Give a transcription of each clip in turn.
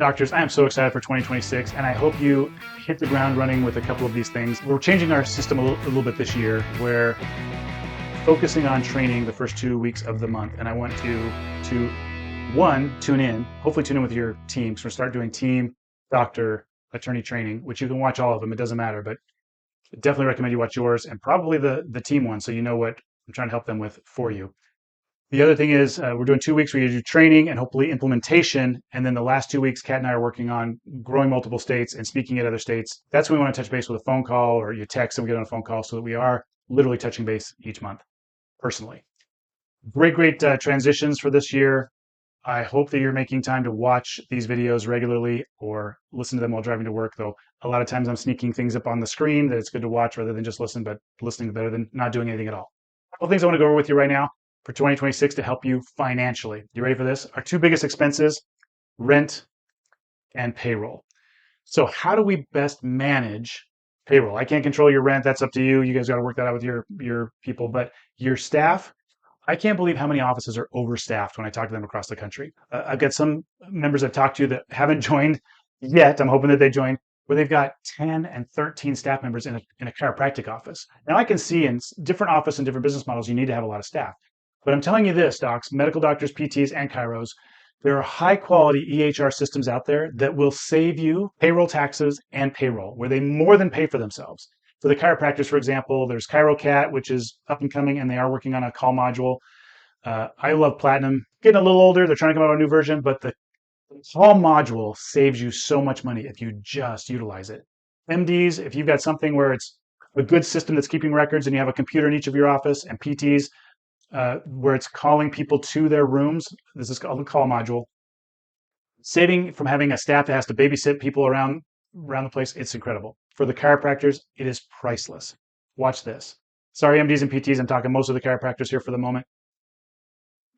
Doctors, I am so excited for 2026, and I hope you hit the ground running with a couple of these things. We're changing our system a little bit this year. We're focusing on training the first 2 weeks of the month, and I want you to one, hopefully tune in with your team. So we'll start doing team, doctor, attorney training, which you can watch all of them. It doesn't matter, but definitely recommend you watch yours and probably the team one, so you know what I'm trying to help them with for you. The other thing is we're doing 2 weeks where you do training and hopefully implementation. And then the last 2 weeks, Kat and I are working on growing multiple states and speaking at other states. That's when we want to touch base with a phone call, or you text and we get on a phone call, so that we are literally touching base each month personally. Great transitions for this year. I hope that you're making time to watch these videos regularly or listen to them while driving to work, though a lot of times I'm sneaking things up on the screen that it's good to watch rather than just listen, but listening is better than not doing anything at all. A couple things I want to go over with you right now for 2026 to help you financially. You ready for this? Our two biggest expenses, rent and payroll. So how do we best manage payroll? I can't control your rent. That's up to you. You guys got to work that out with your people. But your staff, I can't believe how many offices are overstaffed when I talk to them across the country. I've got some members I've talked to that haven't joined yet. I'm hoping that they join, where they've got 10 and 13 staff members in a chiropractic office. Now I can see in different office and different business models, you need to have a lot of staff. But I'm telling you this, docs, medical doctors, PTs, and chiros, there are high quality EHR systems out there that will save you payroll taxes and payroll, where they more than pay for themselves. For the chiropractors, for example, there's ChiroCat, which is up and coming, and they are working on a call module. I love Platinum. Getting a little older, they're trying to come out with a new version, but the call module saves you so much money if you just utilize it. MDs, if you've got something where it's a good system that's keeping records and you have a computer in each of your office, and PTs, where it's calling people to their rooms. This is called the call module. Saving from having a staff that has to babysit people around the place, it's incredible. For the chiropractors, it is priceless. Watch this. Sorry, MDs and PTs, I'm talking most of the chiropractors here for the moment.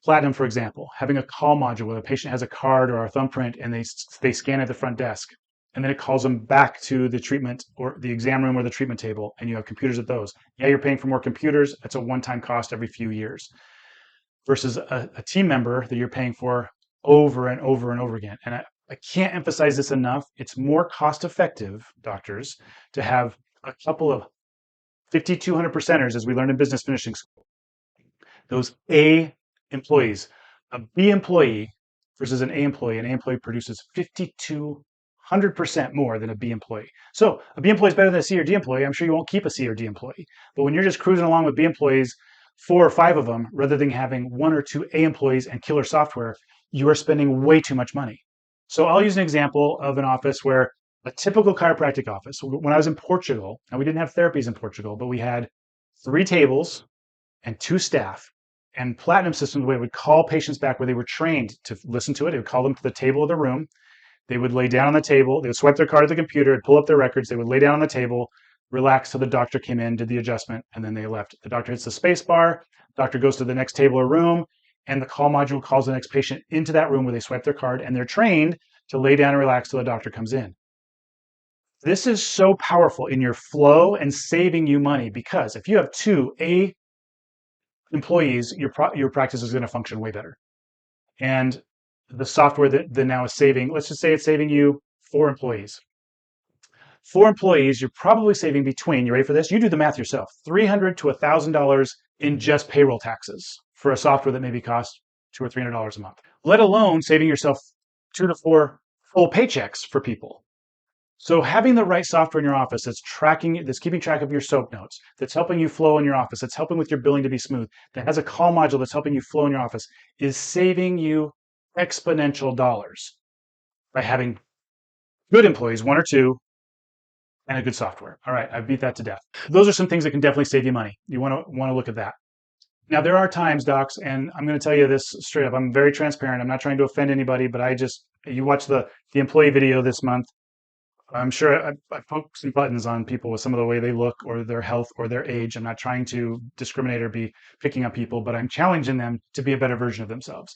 Platinum, for example, having a call module where the patient has a card or a thumbprint and they scan at the front desk, and then it calls them back to the treatment or the exam room or the treatment table, and you have computers at those. Yeah, you're paying for more computers. It's a one-time cost every few years versus a team member that you're paying for over and over and over again. And I can't emphasize this enough. It's more cost-effective, doctors, to have a couple of 5,200 percenters, as we learned in business finishing school. Those A employees, a B employee versus an A employee. An A employee produces 5,200% more than a B employee. So a B employee is better than a C or D employee. I'm sure you won't keep a C or D employee. But when you're just cruising along with B employees, 4 or 5 of them, rather than having 1 or 2 A employees and killer software, you are spending way too much money. So I'll use an example of an office where a typical chiropractic office, when I was in Portugal, and we didn't have therapies in Portugal, but we had 3 tables and 2 staff. And Platinum systems, where it would call patients back where they were trained to listen to it. It would call them to the table of the room. They would lay down on the table. They would swipe their card at the computer, pull up their records. They would lay down on the table, relax till the doctor came in, did the adjustment, and then they left. The doctor hits the space bar. Doctor goes to the next table or room, and the call module calls the next patient into that room where they swipe their card, and they're trained to lay down and relax till the doctor comes in. This is so powerful in your flow and saving you money, because if you have 2 A employees, your practice is going to function way better. And the software that now is saving, let's just say it's saving you 4 employees. 4 employees, you're probably saving between, you ready for this? You do the math yourself, $300 to $1,000 in just payroll taxes for a software that maybe costs $200 or $300 a month, let alone saving yourself 2 to 4 full paychecks for people. So having the right software in your office that's keeping track of your soap notes, that's helping you flow in your office, that's helping with your billing to be smooth, that has a call module that's helping you flow in your office, is saving you exponential dollars by having good employees, 1 or 2, and a good software. All right, I beat that to death. Those are some things that can definitely save you money. You want to look at that. Now, there are times, docs, and I'm going to tell you this straight up. I'm very transparent. I'm not trying to offend anybody, but you watch the employee video this month. I'm sure I poke some buttons on people with some of the way they look or their health or their age. I'm not trying to discriminate or be picking on people, but I'm challenging them to be a better version of themselves.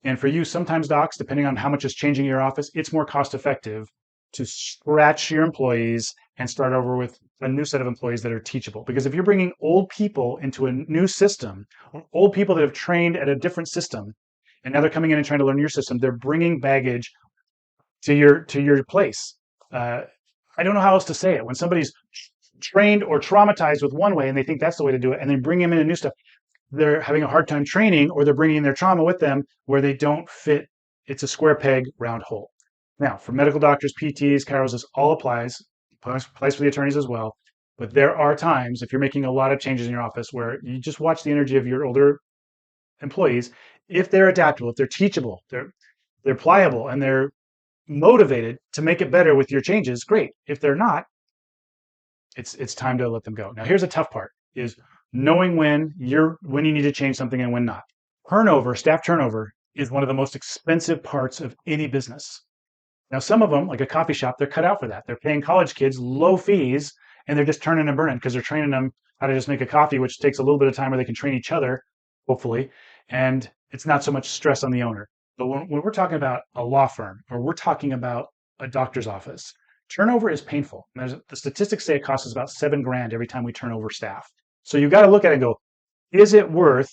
And for you, sometimes, docs, depending on how much is changing in your office, it's more cost effective to scratch your employees and start over with a new set of employees that are teachable. Because if you're bringing old people into a new system, or old people that have trained at a different system, and now they're coming in and trying to learn your system, they're bringing baggage to your place. I don't know how else to say it. When somebody's trained or traumatized with one way and they think that's the way to do it, and then bring them into new stuff, they're having a hard time training, or they're bringing their trauma with them where they don't fit. It's a square peg, round hole. Now, for medical doctors, PTs, chiros, this all applies for the attorneys as well. But there are times, if you're making a lot of changes in your office, where you just watch the energy of your older employees. If they're adaptable, if they're teachable, they're pliable, and they're motivated to make it better with your changes, great. If they're not, it's time to let them go. Now, here's the tough part: is knowing when you need to change something and when not. Staff turnover, is one of the most expensive parts of any business. Now, some of them, like a coffee shop, they're cut out for that. They're paying college kids low fees, and they're just turning and burning because they're training them how to just make a coffee, which takes a little bit of time where they can train each other, hopefully, and it's not so much stress on the owner. But when we're talking about a law firm, or we're talking about a doctor's office, turnover is painful. The statistics say it costs us about $7,000 every time we turn over staff. So you've got to look at it and go, is it worth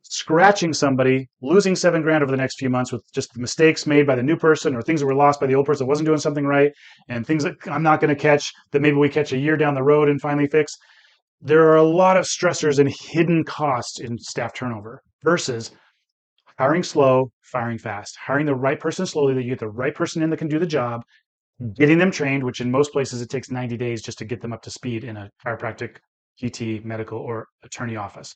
scratching somebody, losing $7,000 over the next few months with just the mistakes made by the new person, or things that were lost by the old person that wasn't doing something right, and things that I'm not going to catch that maybe we catch a year down the road and finally fix? There are a lot of stressors and hidden costs in staff turnover versus hiring slow, firing fast, hiring the right person slowly, that you get the right person in that can do the job, getting them trained, which in most places it takes 90 days just to get them up to speed in a chiropractic, PT, medical, or attorney office.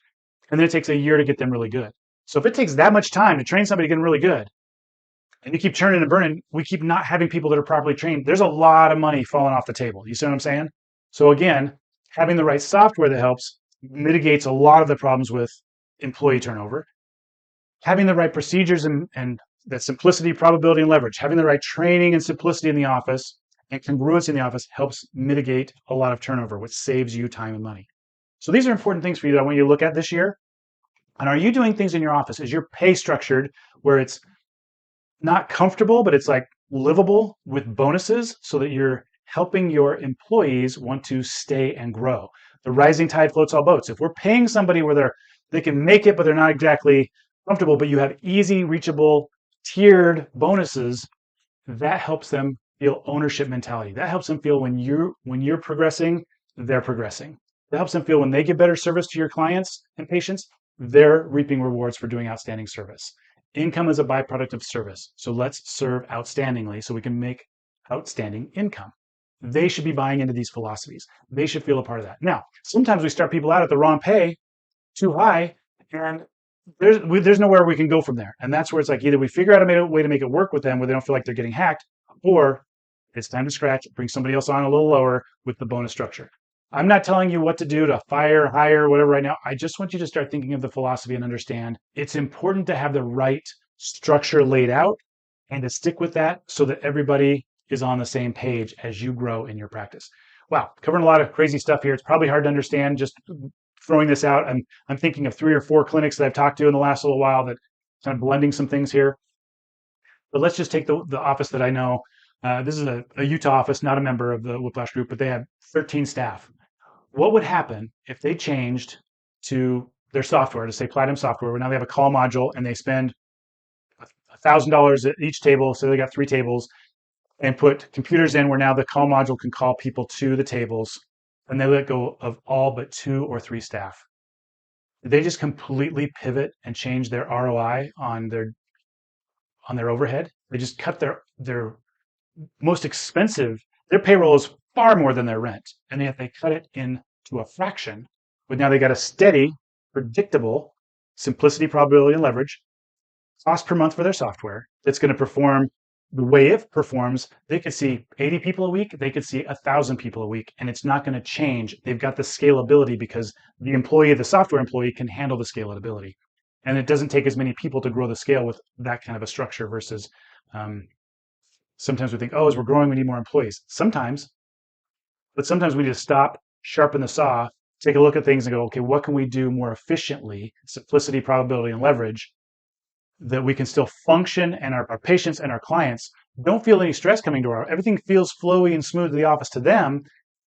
And then it takes a year to get them really good. So if it takes that much time to train somebody to get them really good, and you keep churning and burning, we keep not having people that are properly trained, there's a lot of money falling off the table. You see what I'm saying? So again, having the right software that helps mitigates a lot of the problems with employee turnover. Having the right procedures and that simplicity, probability, and leverage, having the right training and simplicity in the office and congruency in the office helps mitigate a lot of turnover, which saves you time and money. So these are important things for you that I want you to look at this year. And are you doing things in your office? Is your pay structured where it's not comfortable, but it's like livable with bonuses, so that you're helping your employees want to stay and grow? The rising tide floats all boats. If we're paying somebody where they can make it, but they're not exactly comfortable, but you have easy, reachable, tiered bonuses, that helps them feel ownership mentality. That helps them feel when you're progressing, they're progressing. That helps them feel when they give better service to your clients and patients, they're reaping rewards for doing outstanding service. Income is a byproduct of service. So let's serve outstandingly so we can make outstanding income. They should be buying into these philosophies. They should feel a part of that. Now, sometimes we start people out at the wrong pay, too high, and there's nowhere we can go from there. And that's where it's like, either we figure out a way to make it work with them where they don't feel like they're getting hacked, or it's time to scratch, bring somebody else on a little lower with the bonus structure. I'm not telling you what to do to fire, hire, whatever right now. I just want you to start thinking of the philosophy and understand it's important to have the right structure laid out and to stick with that so that everybody is on the same page as you grow in your practice. Wow, covering a lot of crazy stuff here. It's probably hard to understand just throwing this out. I'm thinking of 3 or 4 clinics that I've talked to in the last little while that kind of blending some things here. But let's just take the office that I know. This is a Utah office, not a member of the Whiplash Group, but they have 13 staff. What would happen if they changed to their software, to say Platinum software, where now they have a call module and they spend $1,000 at each table, so they got 3 tables, and put computers in where now the call module can call people to the tables, and they let go of all but 2 or 3 staff? Did they just completely pivot and change their ROI on their overhead? They just cut their most expensive, their payroll is far more than their rent, and yet they cut it into a fraction. But now they got a steady, predictable simplicity, probability, and leverage cost per month for their software that's going to perform the way it performs. They could see 80 people a week, they could see 1,000 people a week, and it's not going to change. They've got the scalability because the software employee can handle the scalability. And it doesn't take as many people to grow the scale with that kind of a structure versus sometimes we think, oh, as we're growing, we need more employees. Sometimes we need to stop, sharpen the saw, take a look at things and go, okay, what can we do more efficiently? Simplicity, probability, and leverage, that we can still function, and our patients and our clients don't feel any stress coming to everything feels flowy and smooth to the office to them.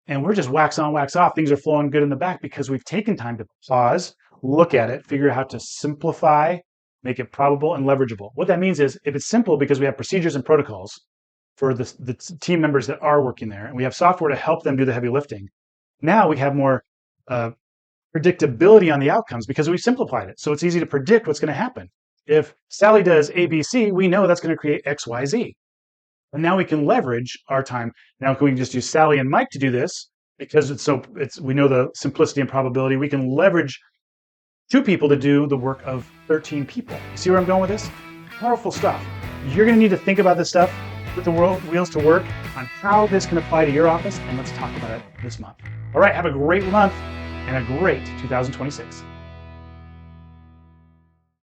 And we're just wax on, wax off. Things are flowing good in the back because we've taken time to pause, look at it, figure out how to simplify, make it probable and leverageable. What that means is, if it's simple because we have procedures and protocols, for the team members that are working there, and we have software to help them do the heavy lifting. Now we have more predictability on the outcomes because we simplified it. So it's easy to predict what's going to happen. If Sally does ABC, we know that's going to create XYZ. And now we can leverage our time. Now we can just use Sally and Mike to do this because we know the simplicity and probability. We can leverage 2 people to do the work of 13 people. You see where I'm going with this? Powerful stuff. You're going to need to think about this stuff, put the wheels to work on how this can apply to your office, and let's talk about it this month. All right, have a great month and a great 2026.